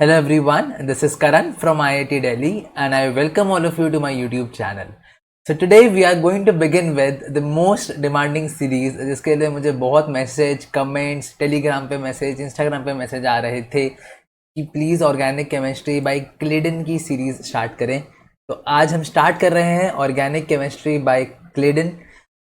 Hello everyone, this is Karan from IIT Delhi and I welcome all of you to my YouTube channel. So today we are going to begin with the most demanding series जिसके लिए मुझे बहुत message, comments, Telegram पे message, Instagram पे message आ रहे थे कि please organic chemistry bye क्लेडन की सीरीज़ स्टार्ट करें। तो आज हम स्टार्ट कर रहे हैं ऑर्गेनिक केमिस्ट्री बाय क्लेडन।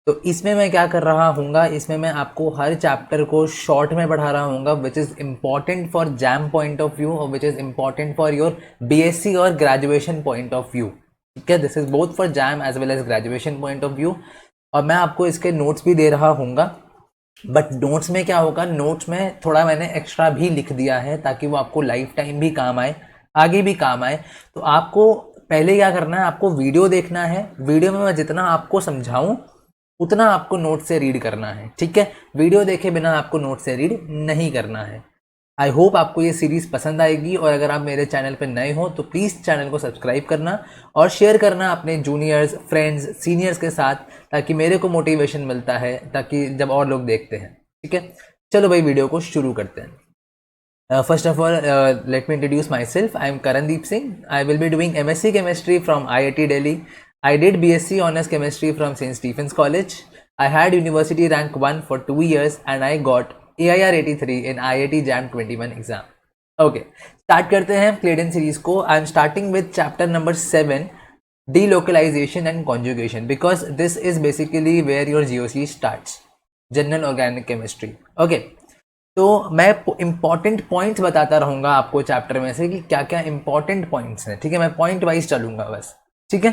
तो इसमें मैं क्या कर रहा हूँगा, इसमें मैं आपको हर चैप्टर को शॉर्ट में पढ़ा रहा हूँगा which is important for JAM point of view और which is important for your BSc और ग्रेजुएशन पॉइंट ऑफ व्यू। ठीक है, this is both for JAM as well as graduation point of view. और मैं आपको इसके नोट्स भी दे रहा हूँगा, बट नोट्स में क्या होगा, नोट्स में थोड़ा मैंने एक्स्ट्रा भी लिख दिया है ताकि वो आपको लाइफ टाइम भी काम आए, आगे भी काम आए। तो आपको पहले क्या करना है, आपको वीडियो देखना है। वीडियो में मैं जितना आपको समझाऊं उतना आपको नोट से रीड करना है। ठीक है, वीडियो देखे बिना आपको नोट से रीड नहीं करना है। आई होप आपको ये सीरीज़ पसंद आएगी और अगर आप मेरे चैनल पर नए हो तो प्लीज़ चैनल को सब्सक्राइब करना और शेयर करना अपने जूनियर्स, फ्रेंड्स, सीनियर्स के साथ, ताकि मेरे को मोटिवेशन मिलता है, ताकि जब और लोग देखते हैं। ठीक है, चलो भाई वीडियो को शुरू करते हैं। First of all, let me introduce myself. I am Karandeep Singh. I will be doing MSc Chemistry from IIT Delhi. I did BSc Honours Chemistry from St. Stephen's College. I had University Rank 1 for 2 years and I got AIR 83 in IIT JAM 21 exam. Okay, start करते हैं क्लेडन series को। I am starting with chapter number 7, delocalization and conjugation, because this is basically where your GOC starts, General Organic Chemistry. Okay, तो मैं important points बताता रहूँगा आपको chapter में से कि क्या क्या इंपॉर्टेंट पॉइंट्स हैं। ठीक है, मैं पॉइंट वाइज चलूँगा बस। ठीक है,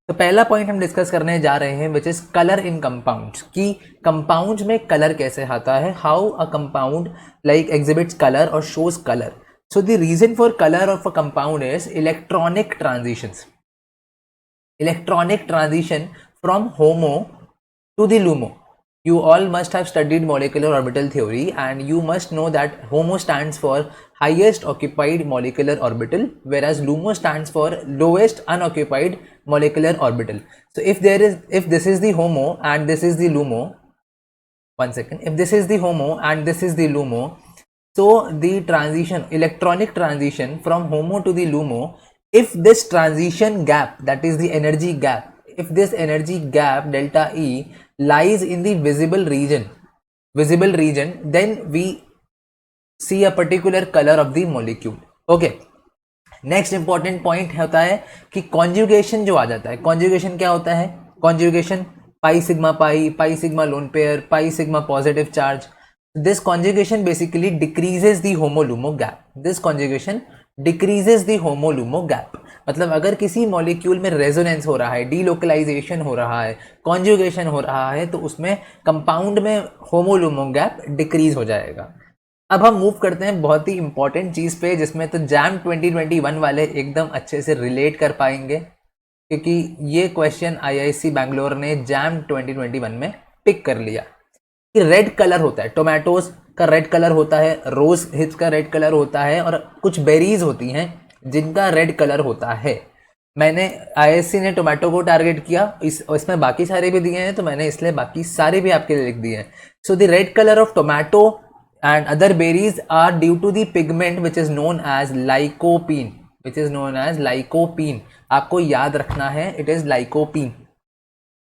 तो पहला पॉइंट हम डिस्कस करने जा रहे हैं which is colour in compounds, कि कंपाउंड्स में कलर कैसे आता है, how a compound like exhibits colour और shows colour. So the reason for colour of a compound is electronic transitions, electronic transition from HOMO to the LUMO. You all must have studied molecular orbital theory and you must know that HOMO stands for highest occupied molecular orbital, whereas LUMO stands for lowest unoccupied molecular orbital. So if this is the HOMO and this is the LUMO, one second, if this is the HOMO and this is the LUMO, so the transition, electronic transition from HOMO to the LUMO, if this transition gap, that is the energy gap, if this energy gap delta E lies in the visible region, then we see a particular color of the molecule. Okay, next important point होता है कि conjugation जो आ जाता है। Conjugation क्या होता है? Conjugation pi sigma pi, pi sigma lone pair, pi sigma positive charge. This conjugation basically decreases the HOMO LUMO gap. This conjugation decreases the HOMO LUMO gap. मतलब अगर किसी मॉलिक्यूल में रेजोनेंस हो रहा है, डीलोकलाइजेशन हो रहा है, कॉन्जुगेशन हो रहा है, तो उसमें कंपाउंड में होमो-लुमो गैप डिक्रीज हो जाएगा। अब हम मूव करते हैं बहुत ही इंपॉर्टेंट चीज़ पे, जिसमें तो जैम 2021 वाले एकदम अच्छे से रिलेट कर पाएंगे, क्योंकि ये क्वेश्चन आईआईसी बैंगलोर ने जैम 2021 में पिक कर लिया कि रेड कलर होता है, टोमेटोज का रेड कलर होता है, रोज हिप्स का रेड कलर होता है, और कुछ बेरीज होती हैं जिनका रेड कलर होता है। मैंने आईआईसी ने टोमेटो को टारगेट किया, इसमें बाकी सारे भी दिए हैं, तो मैंने इसलिए बाकी सारे भी आपके लिए लिख दिए हैं। So the red colour of tomato and other berries are due to the pigment which is known as lycopene, which is known as lycopene. आपको याद रखना है, it is lycopene.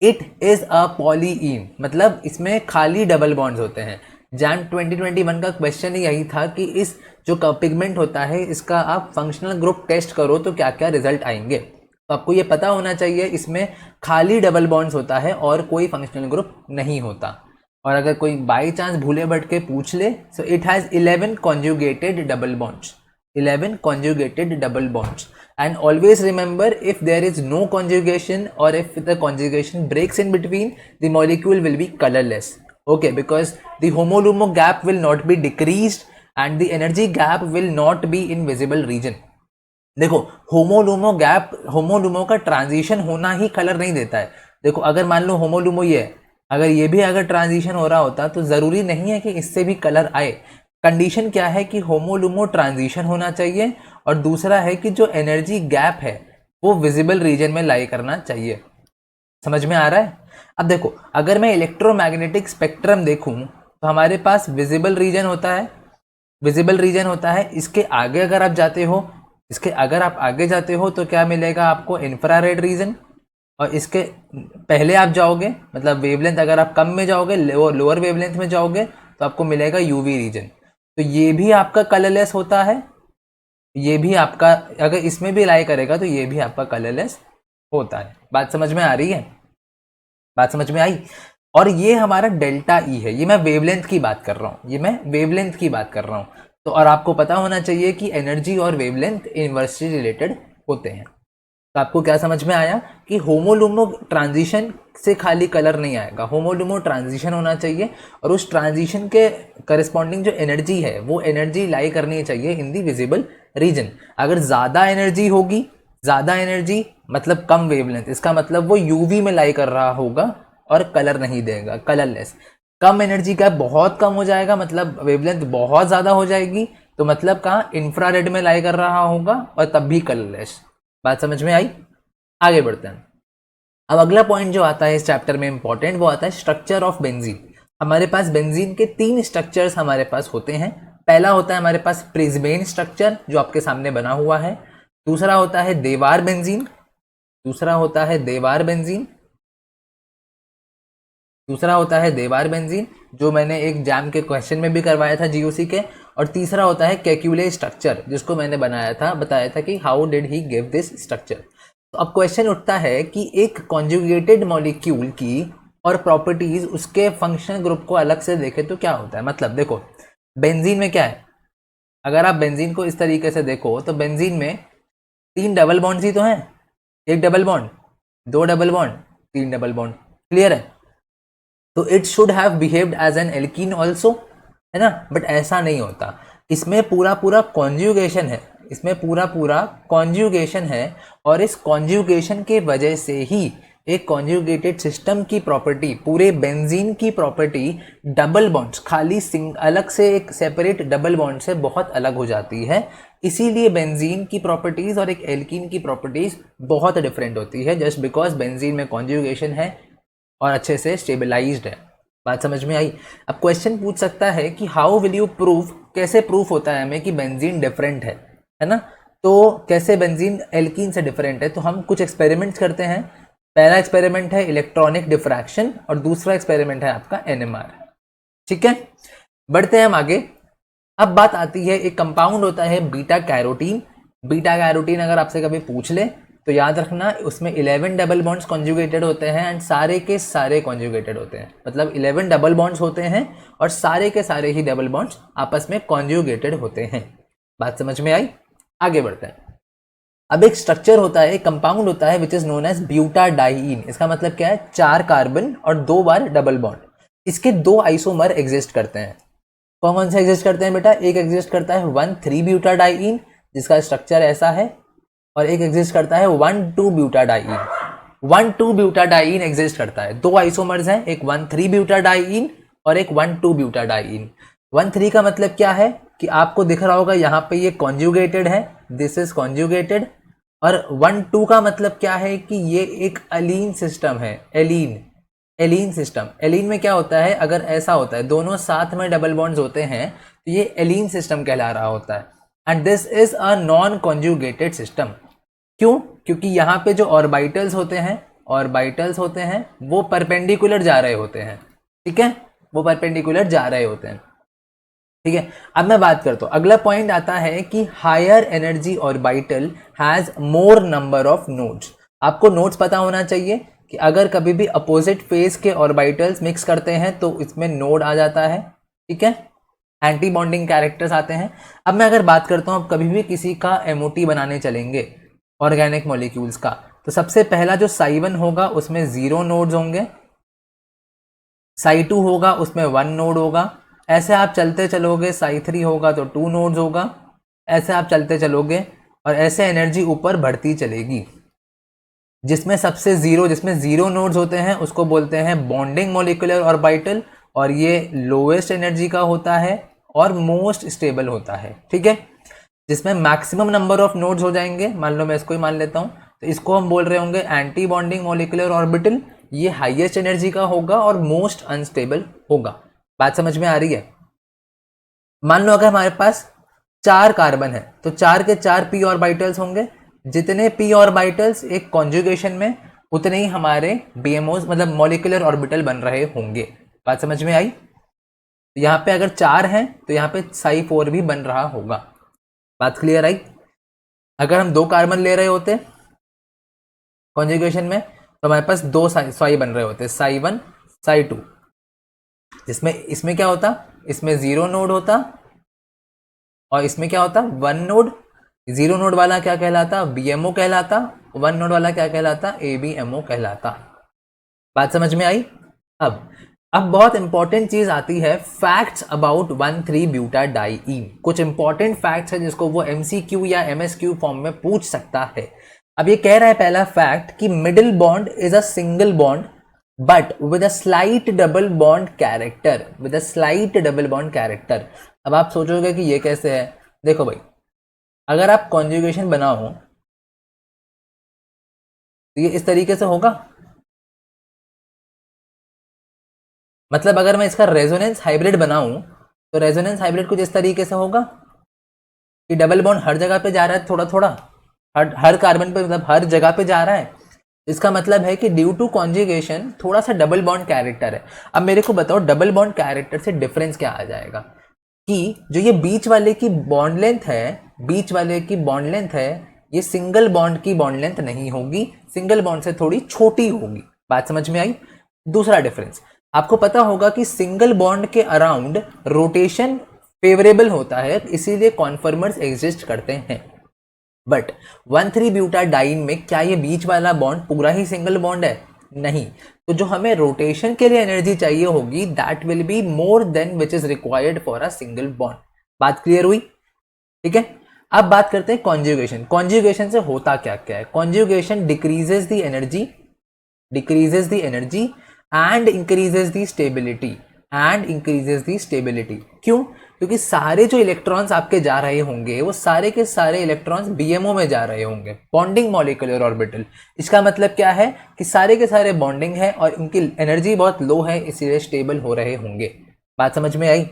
It is a polyene, मतलब इसमें खाली double bonds होते हैं। Jam 2021 का क्वेश्चन यही था कि इस जो पिगमेंट होता है इसका आप फंक्शनल ग्रुप टेस्ट करो तो क्या क्या रिजल्ट आएंगे। तो आपको ये पता होना चाहिए इसमें खाली डबल बॉन्ड्स होता है और कोई फंक्शनल ग्रुप नहीं होता। और अगर कोई बाई चांस भूले भटके पूछ ले, so it has 11 conjugated double bonds, 11 conjugated double bonds. And always remember, if there is no conjugation और if the conjugation breaks in between, the molecule will be colourless. Okay, because the HOMO LUMO gap will not be decreased and the energy gap will not be in visible region. देखो, HOMO LUMO gap, होमो-लुमो का transition होना ही colour नहीं देता है। देखो, अगर मान लो होमो-लुमो ये है, अगर ये भी अगर ट्रांजिशन हो रहा होता तो ज़रूरी नहीं है कि इससे भी कलर आए। कंडीशन क्या है कि होमो-लुमो ट्रांजिशन होना चाहिए, और दूसरा है कि जो एनर्जी गैप है वो विजिबल रीजन में लाई करना चाहिए। समझ में आ रहा है? अब देखो, अगर मैं इलेक्ट्रोमैग्नेटिक स्पेक्ट्रम देखूं तो हमारे पास विजिबल रीजन होता है, विजिबल रीजन होता है। इसके आगे अगर आप जाते हो, तो क्या मिलेगा आपको, इंफ्रारेड रीजन। और इसके पहले आप जाओगे, मतलब वेवलेंथ अगर आप कम में जाओगे, लोअर वेवलेंथ में जाओगे, तो आपको मिलेगा यूवी रीजन। तो ये भी आपका कलरलेस होता है, ये भी आपका, अगर इसमें भी लाई करेगा तो ये भी आपका कलरलेस होता है। बात समझ में आ रही है? बात समझ में आई? और ये हमारा डेल्टा ई है, ये मैं वेवलेंथ की बात कर रहा हूँ, तो और आपको पता होना चाहिए कि एनर्जी और वेवलेंथ इनवर्सली रिलेटेड होते हैं। तो आपको क्या समझ में आया कि होमोलुमो ट्रांजिशन से खाली कलर नहीं आएगा, होमोलुमो ट्रांजिशन होना चाहिए, और उस ट्रांजिशन के करस्पॉन्डिंग जो एनर्जी है वो एनर्जी लाई करनी चाहिए इन दी विजिबल रीजन। अगर ज़्यादा एनर्जी होगी, ज़्यादा एनर्जी मतलब कम वेवलेंथ, इसका मतलब वो यूवी में लाई कर रहा होगा और कलर नहीं देगा, कलरलेस। कम एनर्जी का बहुत कम हो जाएगा, मतलब वेवलेंथ बहुत ज़्यादा हो जाएगी, तो मतलब कहाँ, इंफ्रारेड में लाई कर रहा होगा और तब भी कलरलेस। बात समझ में आई? आगे बढ़ते हैं। अब अगला पॉइंट जो आता है इस चैप्टर में इंपॉर्टेंट, वो आता है स्ट्रक्चर ऑफ बेंजीन। हमारे पास बेंजीन के 3 स्ट्रक्चर्स हमारे पास होते हैं। पहला होता है हमारे पास प्रिज्मेन स्ट्रक्चर, जो आपके सामने बना हुआ है। दूसरा होता है देवार बेंजीन, जो मैंने एक एग्जाम के क्वेश्चन में भी करवाया था जीओसी के। और तीसरा होता है केक्यूले स्ट्रक्चर, जिसको मैंने बताया था कि how did he give this structure. तो अब क्वेश्चन उठता है कि एक कॉन्जुगेटेड मॉलिक्यूल की और प्रॉपर्टीज उसके फंक्शनल ग्रुप को अलग से देखें तो क्या होता है। मतलब देखो, बेंजीन में क्या है, अगर आप बेंजीन को इस तरीके से देखो तो बेंजीन में 3 डबल बॉन्ड्स ही तो हैं, 1 double bond, 2 double bond, 3 double bond. Clear है? तो it should have behaved as an alkene also, है ना, बट ऐसा नहीं होता। इसमें पूरा पूरा कॉन्जुगेशन है, और इस कॉन्जुगेशन के वजह से ही एक कॉन्जुगेटेड सिस्टम की प्रॉपर्टी, पूरे बेंजीन की प्रॉपर्टी डबल बॉन्ड्स, खाली अलग से एक सेपरेट डबल बॉन्ड से बहुत अलग हो जाती है। इसीलिए बेंजीन की प्रॉपर्टीज और एक एल्कीन की प्रॉपर्टीज बहुत डिफरेंट होती है, जस्ट बिकॉज बेंजीन में कॉन्जुगेशन है और अच्छे से स्टेबलाइज्ड है। बात समझ में आई? अब क्वेश्चन पूछ सकता है कि हाउ विल यू प्रूव, कैसे प्रूफ होता है हमें कि बेंजीन डिफरेंट है ना। तो कैसे बेंजीन एल्कीन से डिफरेंट है, तो हम कुछ एक्सपेरिमेंट्स करते हैं। पहला एक्सपेरिमेंट है इलेक्ट्रॉनिक डिफ्रैक्शन और दूसरा एक्सपेरिमेंट है आपका एनएमआर। ठीक है, बढ़ते हैं हम आगे। अब बात आती है, एक कंपाउंड होता है बीटा कैरोटीन। बीटा कैरोटीन अगर आपसे कभी पूछ ले तो याद रखना, उसमें 11 डबल बॉन्ड्स कॉन्जुगेटेड होते हैं एंड सारे के सारे कॉन्जुगेटेड होते हैं। मतलब 11 डबल बॉन्ड्स होते हैं और सारे के सारे ही डबल बॉन्ड्स आपस में कॉन्जुगेटेड होते हैं। बात समझ में आई? आगे बढ़ते हैं। अब एक स्ट्रक्चर होता है, एक कंपाउंड होता है विच इज नोन एज ब्यूटाडाइईन। इसका मतलब क्या है, 4 कार्बन और 2 बार डबल बॉन्ड। इसके 2 आइसोमर एग्जिस्ट करते हैं। कौन कौन से एग्जिस्ट करते हैं बेटा? एक एग्जिस्ट करता है 1,3 ब्यूटाडाइईन, जिसका स्ट्रक्चर ऐसा है, और एक एग्जिस्ट करता है 1,2 ब्यूटाडाइईन। 1,2 ब्यूटाडाइईन एग्जिस्ट करता है। 2 आइसोमर्स हैं, एक 1,3 ब्यूटाडाइईन और एक 1,2 ब्यूटाडाइईन। 1,3 का मतलब क्या है कि आपको दिख रहा होगा यहाँ पे ये कॉन्जुगेटेड है, दिस इज कॉन्जुगेटेड। और 1,2 का मतलब क्या है कि ये एक एलीन सिस्टम है, एलीन सिस्टम। एलीन में क्या होता है, अगर ऐसा होता है दोनों साथ में डबल बॉन्ड्स होते हैं तो ये एलीन सिस्टम कहला रहा होता है। And this is a non conjugated system. क्यों? क्योंकि यहाँ पे जो ऑर्बिटल्स होते हैं वो परपेंडिकुलर जा रहे होते हैं। ठीक है, वो परपेंडिकुलर जा रहे होते हैं। ठीक है, अब मैं बात करता हूँ, अगला पॉइंट आता है कि higher energy orbital has more number of nodes. आपको नोड्स पता होना चाहिए कि अगर कभी भी अपोजिट फेज के ऑर्बिटल्स मिक्स करते हैं तो इसमें नोड आ जाता है। ठीक है, एंटी बॉन्डिंग कैरेक्टर्स आते हैं। अब मैं अगर बात करता हूँ, कभी भी किसी का एमओटी बनाने चलेंगे ऑर्गेनिक मॉलिक्यूल्स का, तो सबसे पहला जो साई 1 होगा उसमें 0 नोड्स होंगे, साई 2 होगा उसमें 1 नोड होगा, ऐसे आप चलते चलोगे, साई 3 होगा तो 2 नोड्स होगा, ऐसे आप चलते चलोगे और ऐसे एनर्जी ऊपर बढ़ती चलेगी। जिसमें 0 नोड्स होते हैं उसको बोलते हैं बॉन्डिंग मॉलिक्यूलर ऑर्बिटल, और ये लोएस्ट एनर्जी का होता है और मोस्ट स्टेबल होता है। ठीक है, जिसमें मैक्सिमम नंबर ऑफ नोड्स हो जाएंगे, मान लो मैं इसको ही मान लेता हूँ, तो इसको हम बोल रहे होंगे एंटी बॉन्डिंग मॉलिक्यूलर ऑर्बिटल। ये हाईएस्ट एनर्जी का होगा और मोस्ट अनस्टेबल होगा। बात समझ में आ रही है? मान लो अगर हमारे पास 4 कार्बन है तो 4 के 4 p ऑर्बिटल्स होंगे, जितने p ऑर्बिटल्स एक कॉन्जुगेशन में उतने ही हमारे BMOs मतलब मॉलिक्यूलर ऑर्बिटल बन रहे होंगे। बात समझ में आई? यहाँ पे अगर 4 हैं तो यहाँ पे psi4 भी बन रहा होगा। बात क्लियर आई? अगर हम 2 कार्बन ले रहे होते कॉन्जुगेशन में तो हमारे पास 2 साई बन रहे होते, psi1 psi2, जिसमें इसमें क्या होता, इसमें 0 नोड होता और इसमें क्या होता 1 नोड। 0 नोड वाला क्या कहलाता, BMO कहलाता, 1 नोड वाला क्या कहलाता, ABMO कहलाता। बात समझ में आई? अब बहुत इंपॉर्टेंट चीज आती है, फैक्ट्स अबाउट 1,3-ब्यूटाडाइईन। कुछ इंपॉर्टेंट फैक्ट्स है जिसको वो MCQ या MSQ फॉर्म में पूछ सकता है। अब ये कह रहा है पहला फैक्ट कि middle bond is a single bond but with a slight double bond character, with a slight double bond character. अब आप सोचोगे कि ये कैसे है? देखो भाई, अगर आप कॉन्जुगेशन बनाओ तो ये इस तरीके से होगा, मतलब अगर मैं इसका रेजोनेंस हाइब्रिड बनाऊं तो रेजोनेंस हाइब्रिड कुछ इस तरीके से होगा कि डबल बॉन्ड हर जगह पे जा रहा है, थोड़ा थोड़ा हर कार्बन पे, मतलब हर जगह पे जा रहा है। इसका मतलब है कि ड्यू टू कॉन्जुगेशन थोड़ा सा डबल बॉन्ड कैरेक्टर है। अब मेरे को बताओ डबल बॉन्ड कैरेक्टर से डिफरेंस क्या आ जाएगा कि जो ये बीच वाले की बॉन्ड लेंथ है, बीच वाले की बॉन्ड लेंथ है, ये सिंगल बॉन्ड की बॉन्ड लेंथ नहीं होगी, सिंगल बॉन्ड से थोड़ी छोटी होगी। बात समझ में आई? दूसरा डिफरेंस, आपको पता होगा कि सिंगल बॉन्ड के अराउंड रोटेशन फेवरेबल होता है, इसीलिए कॉन्फर्मर्स एग्जिस्ट करते हैं। बट 1,3-ब्यूटाडाइन में क्या ये बीच वाला बॉन्ड पूरा ही सिंगल बॉन्ड है? नहीं। तो जो हमें रोटेशन के लिए एनर्जी चाहिए होगी that will be more than which is required for a single bond. बात क्लियर हुई? ठीक है, अब बात करते हैं कॉन्जुगेशन। कॉन्जुगेशन से होता क्या क्या है? Conjugation decreases the energy, decreases the energy and increases the stability, and increases the stability. क्यों? क्योंकि सारे जो इलेक्ट्रॉन्स आपके जा रहे होंगे वो सारे के सारे इलेक्ट्रॉन्स BMO में जा रहे होंगे, बॉन्डिंग मॉलिक्यूलर ऑर्बिटल। इसका मतलब क्या है कि सारे के सारे बॉन्डिंग है और उनकी एनर्जी बहुत लो है, इसीलिए स्टेबल हो रहे होंगे। बात समझ में आई?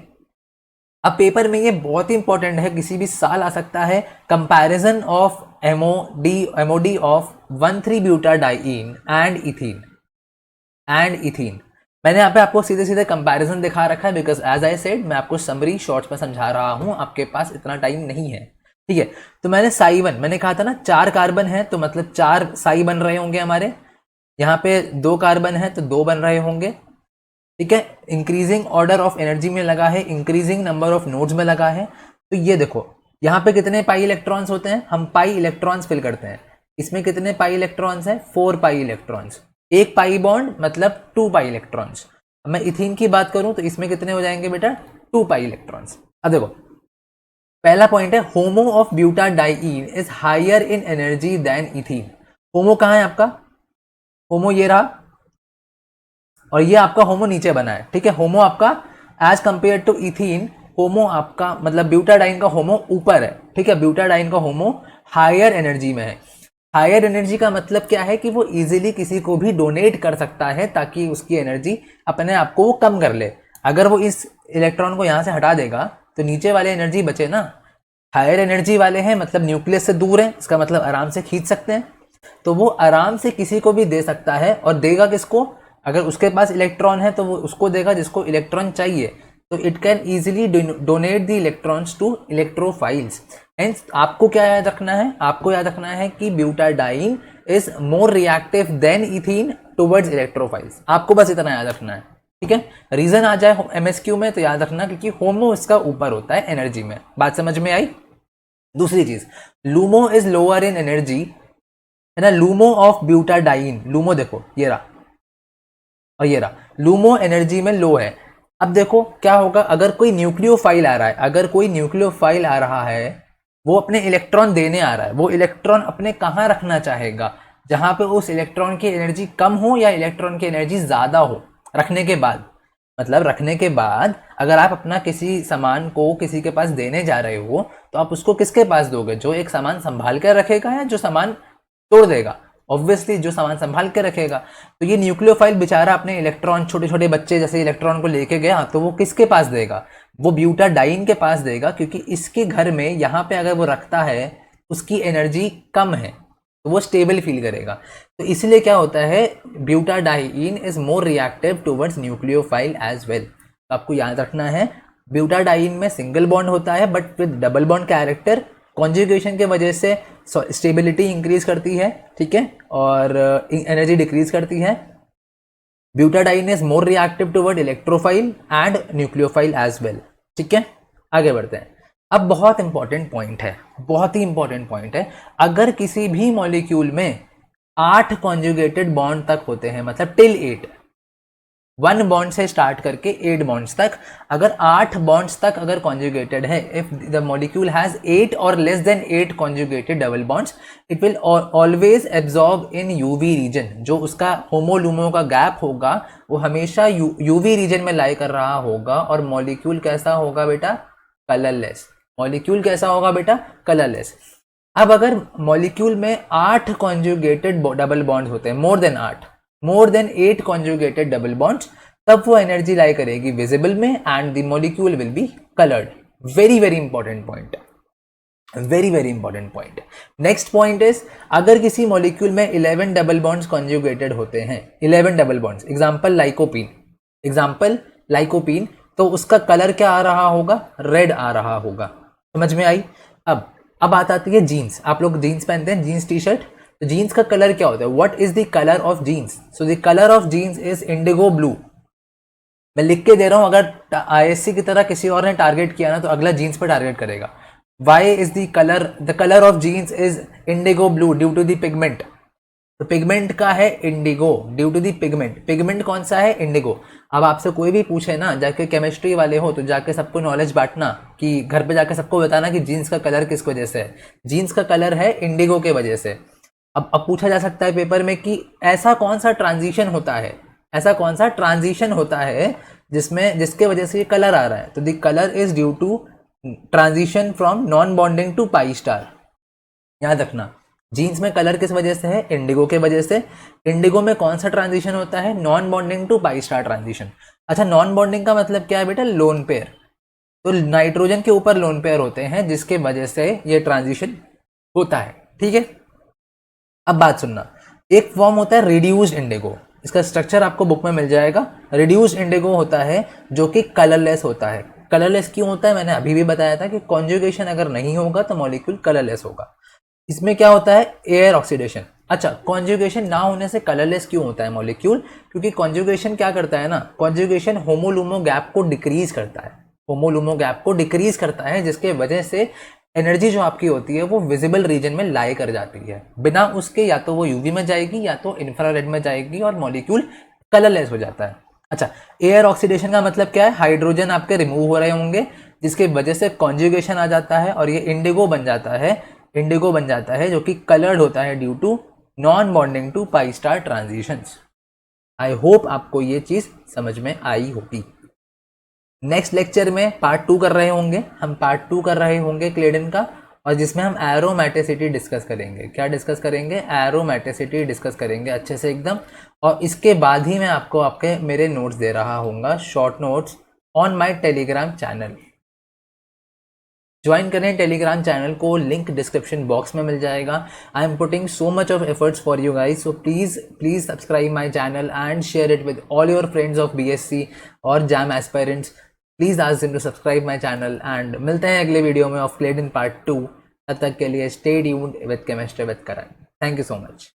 अब पेपर में ये बहुत ही इंपॉर्टेंट है, किसी भी साल आ सकता है, comparison of MOD of one three butadiene and ethene. मैंने यहाँ पे आपको सीधे सीधे कंपैरिजन दिखा रखा है बिकॉज एज आई सेड मैं आपको समरी शॉर्ट्स में समझा रहा हूँ, आपके पास इतना टाइम नहीं है। ठीक है, तो मैंने psi1 मैंने कहा था ना 4 कार्बन है तो मतलब 4 साई बन रहे होंगे हमारे, यहाँ पे 2 कार्बन है तो 2 बन रहे होंगे। ठीक है, इंक्रीजिंग ऑर्डर ऑफ एनर्जी में लगा है, इंक्रीजिंग नंबर ऑफ नोड्स में लगा है। तो ये देखो यहाँ पे कितने पाई इलेक्ट्रॉन्स होते हैं, हम पाई इलेक्ट्रॉन्स फिल करते हैं। इसमें कितने पाई इलेक्ट्रॉन्स हैं? 4 पाई इलेक्ट्रॉन्स। एक पाई बॉन्ड मतलब 2 पाई इलेक्ट्रॉन्स। अब मैं इथीन की बात करूं तो इसमें कितने हो जाएंगे बेटा? 2 पाई इलेक्ट्रॉन्स। अब देखो पहला पॉइंट है HOMO of butadiene is higher in energy than ethene. HOMO कहाँ है आपका? होमो ये रहा और ये आपका होमो नीचे बना है। ठीक है, होमो आपका एज कंपेयर टू इथीन, होमो आपका मतलब ब्यूटाडाइन का होमो ऊपर है। ठीक है, ब्यूटाडाइन का होमो हायर एनर्जी में है। हायर एनर्जी का मतलब क्या है कि वो इजीली किसी को भी डोनेट कर सकता है ताकि उसकी एनर्जी अपने आप को वो कम कर ले। अगर वो इस इलेक्ट्रॉन को यहाँ से हटा देगा तो नीचे वाले एनर्जी बचे ना। हायर एनर्जी वाले हैं मतलब न्यूक्लियस से दूर है, इसका मतलब आराम से खींच सकते हैं, तो वो आराम से किसी को भी दे सकता है। और देगा किसको? अगर उसके पास इलेक्ट्रॉन है तो वो उसको देगा जिसको इलेक्ट्रॉन चाहिए। तो it can easily donate the electrons to electrophiles. Hence आपको क्या याद रखना है? आपको याद रखना है कि butadiene is more reactive than ethene towards electrophiles. आपको बस इतना याद रखना है। ठीक है, रीजन आ जाए MSQ में तो याद रखना क्योंकि होमो इसका ऊपर होता है एनर्जी में। बात समझ में आई? दूसरी चीज, LUMO is lower in energy, है ना। लूमो ऑफ ब्यूटाडाइन, लूमो देखो ये रहा और ये रहा, लूमो एनर्जी में लो है। अब देखो क्या होगा अगर कोई न्यूक्लियोफाइल आ रहा है, अगर कोई न्यूक्लियोफाइल आ रहा है, वो अपने इलेक्ट्रॉन देने आ रहा है, वो इलेक्ट्रॉन अपने कहाँ रखना चाहेगा? जहां पे उस इलेक्ट्रॉन की एनर्जी कम हो या इलेक्ट्रॉन की एनर्जी ज्यादा हो। रखने के बाद मतलब रखने के बाद अगर आप अपना किसी सामान को किसी के पास देने जा रहे हो तो आप उसको किसके पास दोगे? जो एक सामान संभाल कर रखेगा या जो सामान तोड़ देगा? ऑब्वियसली जो सामान संभाल के रखेगा। तो ये न्यूक्लियोफाइल बेचारा अपने इलेक्ट्रॉन, छोटे छोटे बच्चे जैसे इलेक्ट्रॉन को लेके गया, तो वो किसके पास देगा? वो ब्यूटाडाइन के पास देगा, क्योंकि इसके घर में यहाँ पे अगर वो रखता है उसकी एनर्जी कम है, तो वो स्टेबल फील करेगा। तो इसलिए क्या होता है, butadiene is more reactive towards nucleophile as well. तो आपको याद रखना है, ब्यूटाडाइन में सिंगल बॉन्ड होता है but with double bond character. Conjugation के वजह से स्टेबिलिटी इंक्रीज करती है, ठीक है, और एनर्जी डिक्रीज करती है। Butadiene is more reactive toward electrophile and nucleophile as well, ठीक है। आगे बढ़ते हैं। अब बहुत इंपॉर्टेंट पॉइंट है, बहुत ही इंपॉर्टेंट पॉइंट है। अगर किसी भी मॉलिक्यूल में 8 कॉन्जुगेटेड बॉन्ड तक होते हैं, मतलब टिल 8, 1 बॉन्ड से स्टार्ट करके 8 बॉन्ड्स तक, अगर 8 बॉन्ड्स तक अगर कॉन्जुगेटेड है, इफ द मॉलिक्यूल हैज 8 और less than 8 conjugated double bonds, it will always absorb in UV region. जो उसका होमोलुमो का गैप होगा वो हमेशा यूवी रीजन में लाई कर रहा होगा, और मॉलिक्यूल कैसा होगा बेटा? कलरलेस। मॉलिक्यूल कैसा होगा बेटा? कलरलेस। अब अगर मॉलिक्यूल में 8 कॉन्जुगेटेड डबल बॉन्ड होते हैं, more than 8 conjugated double bonds, तब वो एनर्जी लाई करेगी विजिबल में and the molecule will be coloured. Very very important point, very very important point. Next point is, अगर किसी मॉलिक्यूल में 11 डबल बॉन्ड्स कॉन्जुगेटेड होते हैं, 11 डबल बॉन्ड्स, एग्जाम्पल लाइकोपीन, तो उसका कलर क्या आ रहा होगा? रेड आ रहा होगा। समझ में आई? अब बात आती है जीन्स। आप लोग जीन्स पहनते हैं, जीन्स टी शर्ट, तो जीन्स का कलर क्या होता है? What is the colour of jeans? So the colour of jeans is indigo blue. मैं लिख के दे रहा हूं, अगर आईएससी की तरह किसी और ने टारगेट किया ना, तो अगला जीन्स पर टारगेट करेगा। Why is the colour of jeans is indigo blue due to the pigment. तो पिगमेंट का है indigo due to the pigment. Pigment कौन सा है? इंडिगो। अब आपसे कोई भी पूछे ना, जाके केमिस्ट्री वाले हो, तो जाके सबको नॉलेज बांटना, कि घर पे जाके सबको बताना कि जीन्स का कलर किस वजह से है। जीन्स का कलर है इंडिगो के वजह से। अब पूछा जा सकता है पेपर में कि ऐसा कौन सा ट्रांजिशन होता है जिसके वजह से ये कलर आ रहा है? तो the colour is due to transition from non bonding to pi star. याद रखना, जीन्स में कलर किस वजह से है? इंडिगो के वजह से। इंडिगो में कौन सा ट्रांजिशन होता है? Non bonding to pi star transition. अच्छा, नॉन बॉन्डिंग का मतलब क्या है बेटा? Lone pair. तो नाइट्रोजन के ऊपर लोन पेयर होते हैं, जिसके वजह से ये ट्रांजिशन होता है, ठीक है। अब बात सुनना, एक फॉर्म होता है रिड्यूस्ड इंडिगो। इसका स्ट्रक्चर आपको बुक में मिल जाएगा। रिड्यूस्ड इंडिगो होता है जो कि कलरलेस होता है। कलरलेस क्यों होता है? मैंने अभी भी बताया था कि कॉन्जुगेशन अगर नहीं होगा तो मॉलिक्यूल कलरलेस होगा। इसमें क्या होता है? Air oxidation. अच्छा, कॉन्जुगेशन ना होने से कलरलेस क्यों होता है मॉलिक्यूल? क्योंकि कॉन्जुगेशन क्या करता है ना, कॉन्जुगेशन होमोलुमो गैप को डिक्रीज करता है, जिसके वजह से एनर्जी जो आपकी होती है वो विजिबल रीजन में लाई कर जाती है। बिना उसके या तो वो यूवी में जाएगी या तो इंफ्रारेड में जाएगी और मॉलिक्यूल कलरलेस हो जाता है। अच्छा, एयर ऑक्सीडेशन का मतलब क्या है? हाइड्रोजन आपके रिमूव हो रहे होंगे, जिसके वजह से कॉन्जुगेशन आ जाता है और ये इंडिगो बन जाता है, जो कि कलर्ड होता है due to non bonding to pi star transitions. I hope आपको ये चीज समझ में आई होगी। नेक्स्ट लेक्चर में पार्ट 2 कर रहे होंगे क्लेडन का, और जिसमें हम एरोमेटिसिटी डिस्कस करेंगे। क्या डिस्कस करेंगे? एरोमेटिसिटी डिस्कस करेंगे अच्छे से एकदम। और इसके बाद ही मैं आपको आपके मेरे नोट्स दे रहा हूँगा, short notes on my Telegram channel. Join करें टेलीग्राम चैनल को, लिंक डिस्क्रिप्शन बॉक्स में मिल जाएगा। I am putting so much of efforts for you guys, so please subscribe my channel and share it with all your friends of BSc और JAM aspirants. Please ask them to subscribe my channel and मिलते हैं अगले video में of क्लेडन part 2। तब तक के लिए stay tuned with chemistry with Karan. Thank you so much.